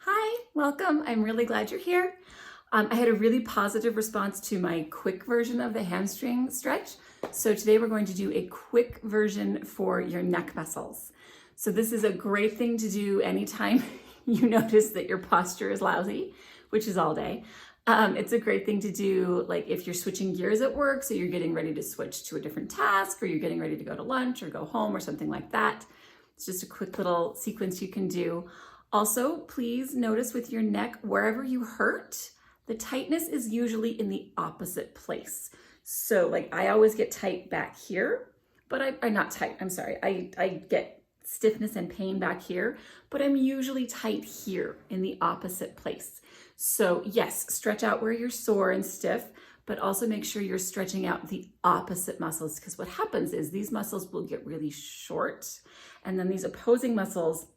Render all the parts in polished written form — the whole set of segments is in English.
Hi, welcome. I'm really glad you're here. I had a really positive response to my quick version of the hamstring stretch. So today we're going to do a quick version for your neck muscles. So this is a great thing to do anytime you notice that your posture is lousy, which is all day. It's a great thing to do like if you're switching gears at work, so you're getting ready to switch to a different task, or you're getting ready to go to lunch or go home or something like that. It's just a quick little sequence you can do. Also, please notice with your neck, wherever you hurt, the tightness is usually in the opposite place. So like I always get tight back here, but I'm not tight, I'm sorry. I get stiffness and pain back here, but I'm usually tight here in the opposite place. So yes, stretch out where you're sore and stiff, but also make sure you're stretching out the opposite muscles, because what happens is these muscles will get really short, and then these opposing muscles,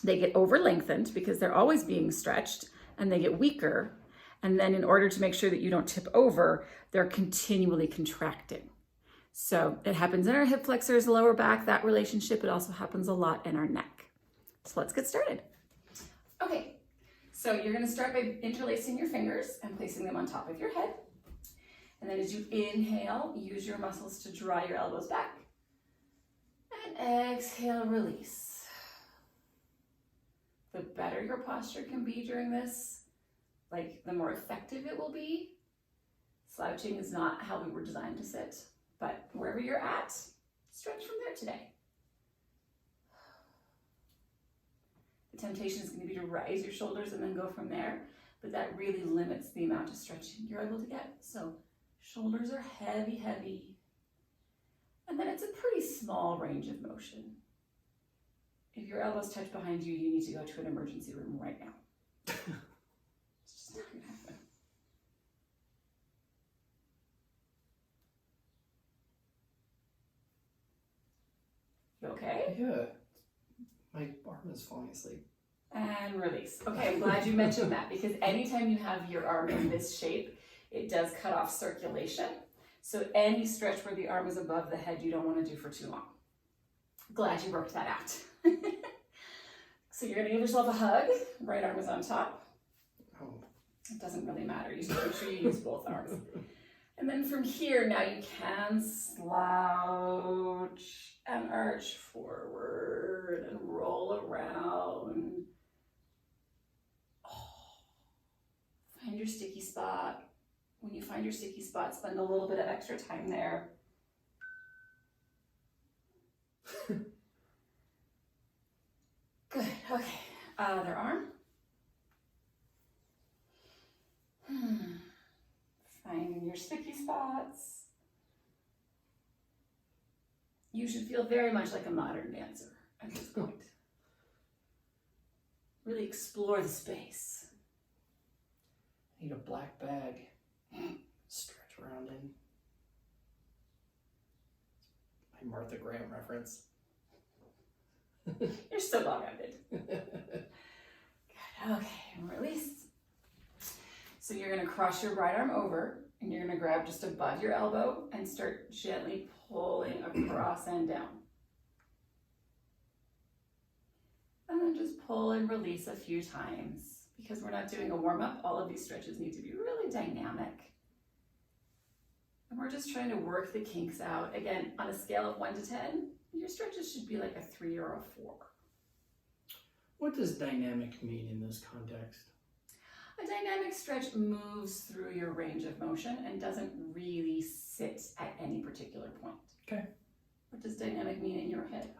they get over lengthened because they're always being stretched, and they get weaker. And then in order to make sure that you don't tip over, they're continually contracting. So it happens in our hip flexors, lower back, that relationship. It also happens a lot in our neck. So let's get started. Okay, so you're gonna start by interlacing your fingers and placing them on top of your head. And then as you inhale, use your muscles to draw your elbows back. And exhale, release. The better your posture can be during this, like the more effective it will be. Slouching is not how we were designed to sit, but wherever you're at, stretch from there today. The temptation is going to be to raise your shoulders and then go from there, but that really limits the amount of stretching you're able to get. So shoulders are heavy, heavy. And then it's a pretty small range of motion. If your elbows touch behind you, you need to go to an emergency room right now. It's just not gonna happen. You okay? Yeah, my arm is falling asleep. And release. Okay, I'm glad you mentioned that, because anytime you have your arm in this shape, it does cut off circulation. So any stretch where the arm is above the head, you don't want to do for too long. Glad you worked that out. So you're gonna give yourself a hug. Right arm is on top. Oh. It doesn't really matter. You just make sure you use both arms. And then from here, now you can slouch and arch forward and roll around. Oh. Find your sticky spot. When you find your sticky spot, spend a little bit of extra time there. Good, okay. Other arm. Finding your sticky spots. You should feel very much like a modern dancer at this point. Really explore the space. I need a black bag. Stretch around in. My Martha Graham reference. You're so well-rounded. Good, okay, and release. So you're gonna cross your right arm over, and you're gonna grab just above your elbow and start gently pulling across and down. And then just pull and release a few times. Because we're not doing a warm-up, all of these stretches need to be really dynamic. And we're just trying to work the kinks out. Again, on a scale of 1 to 10, your stretches should be like a 3 or a 4. What does dynamic mean in this context? A dynamic stretch moves through your range of motion and doesn't really sit at any particular point. Okay. What does dynamic mean in your head?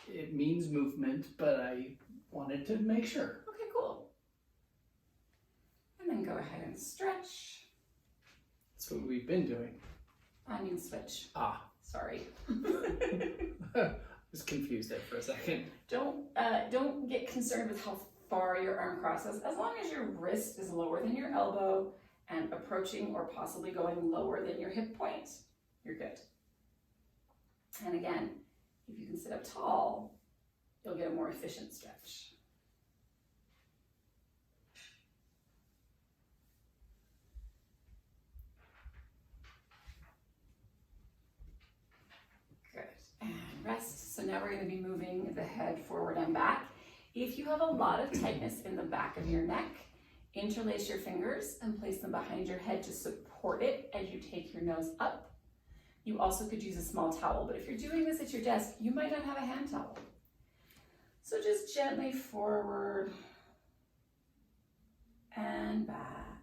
It means movement, but I wanted to make sure. Okay, cool. And then go ahead and stretch. That's what we've been doing. I mean switch. Ah. Sorry. I was confused there for a second. Don't get concerned with how far your arm crosses. As long as your wrist is lower than your elbow and approaching or possibly going lower than your hip point, you're good. And again, if you can sit up tall, you'll get a more efficient stretch. Good, and rest. So now we're going to be moving the head forward and back If you have a lot of tightness in the back of your neck, interlace your fingers and place them behind your head to support it as you take your nose up. You also could use a small towel, but if you're doing this at your desk, you might not have a hand towel. So just gently forward and back.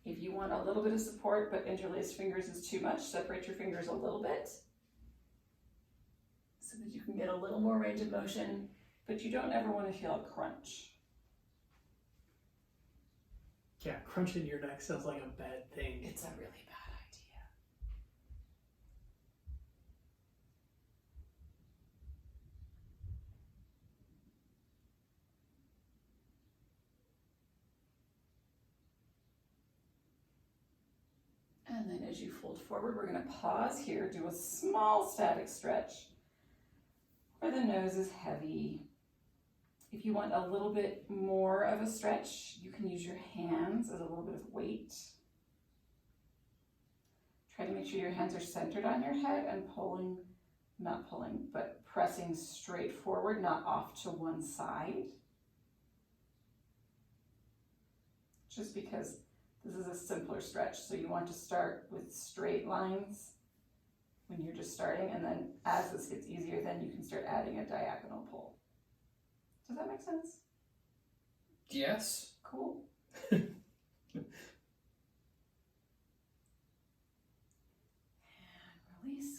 If you want a little bit of support, but interlaced fingers is too much, separate your fingers a little bit so that you can get a little more range of motion, but you don't ever want to feel a crunch. Yeah, crunching your neck sounds like a bad thing. It's a really bad idea. And then as you fold forward, we're going to pause here, do a small static stretch where the nose is heavy. If you want a little bit more of a stretch, you can use your hands as a little bit of weight. Try to make sure your hands are centered on your head and not pulling, but pressing straight forward, not off to one side. Just because this is a simpler stretch, so you want to start with straight lines when you're just starting, and then as this gets easier, then you can start adding a diagonal pull. Does that make sense? Yes. Cool. Release,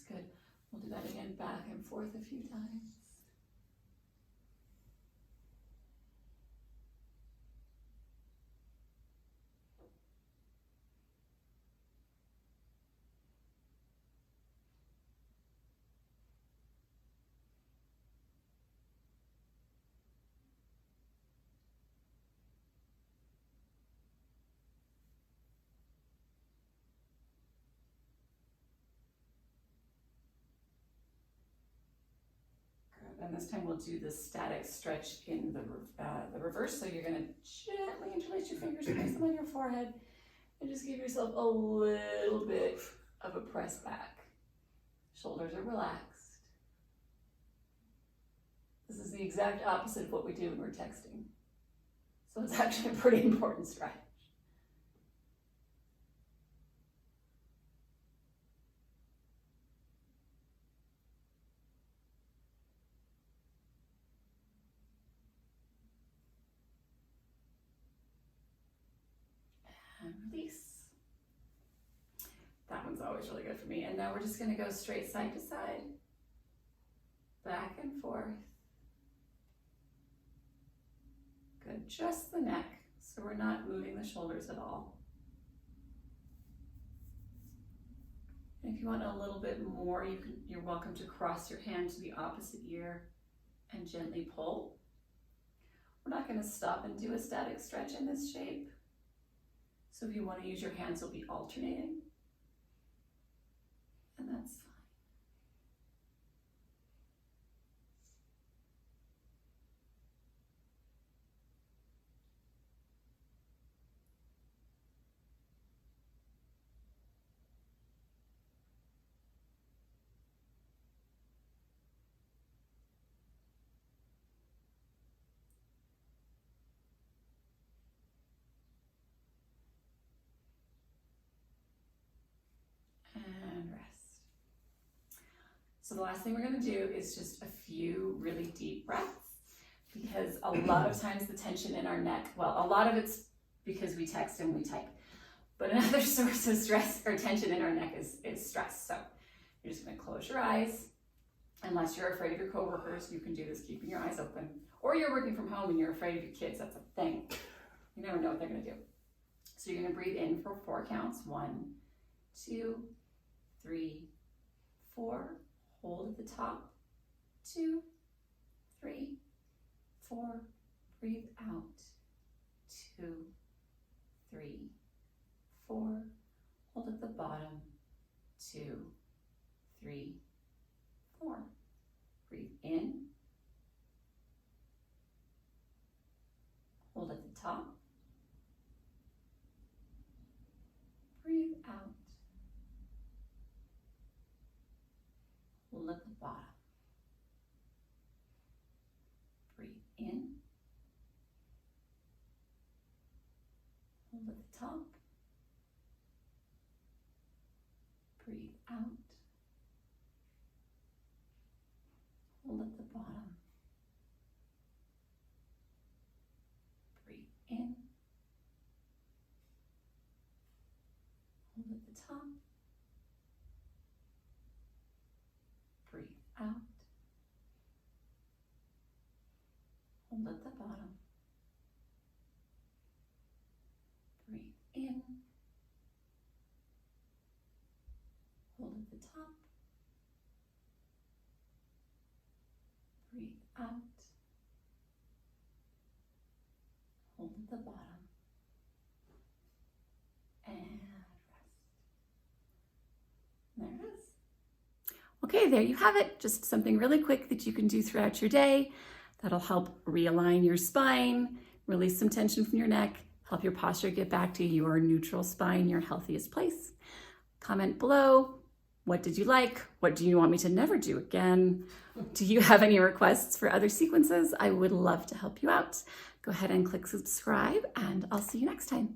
good. We'll do that again, back and forth a few times. And this time we'll do the static stretch in the reverse. So you're going to gently interlace your fingers, place them on your forehead, and just give yourself a little bit of a press back. Shoulders are relaxed. This is the exact opposite of what we do when we're texting. So it's actually a pretty important stretch. And release. That one's always really good for me. And now we're just going to go straight side to side, back and forth. Good, just the neck, so we're not moving the shoulders at all. And if you want a little bit more, you're welcome to cross your hand to the opposite ear and gently pull. We're not going to stop and do a static stretch in this shape. So if you want to use your hands, you'll be alternating. And that's fine. And rest. So the last thing we're going to do is just a few really deep breaths, because a lot of times the tension in our neck, well, a lot of it's because we text and we type, but another source of stress or tension in our neck is stress. So you're just going to close your eyes. Unless you're afraid of your coworkers, you can do this keeping your eyes open. Or you're working from home and you're afraid of your kids. That's a thing. You never know what they're going to do. So you're going to breathe in for 4 counts. 1, 2, 3, 4. Hold at the top. 2, 3, 4. Breathe out. 2, 3, 4. Hold at the bottom. 2, 3, 4. Breathe in. Hold at the top. Breathe out. Hold at the bottom. in. Hold at the top. Breathe out. Hold at the bottom. Breathe in. Hold at the top. Breathe out. Hold at the bottom. Breathe in. Hold at the top. Breathe out. Hold at the bottom. And rest. There it is. Okay, there you have it. Just something really quick that you can do throughout your day that'll help realign your spine, release some tension from your neck, help your posture get back to your neutral spine, your healthiest place. Comment below. What did you like? What do you want me to never do again? Do you have any requests for other sequences? I would love to help you out. Go ahead and click subscribe, and I'll see you next time.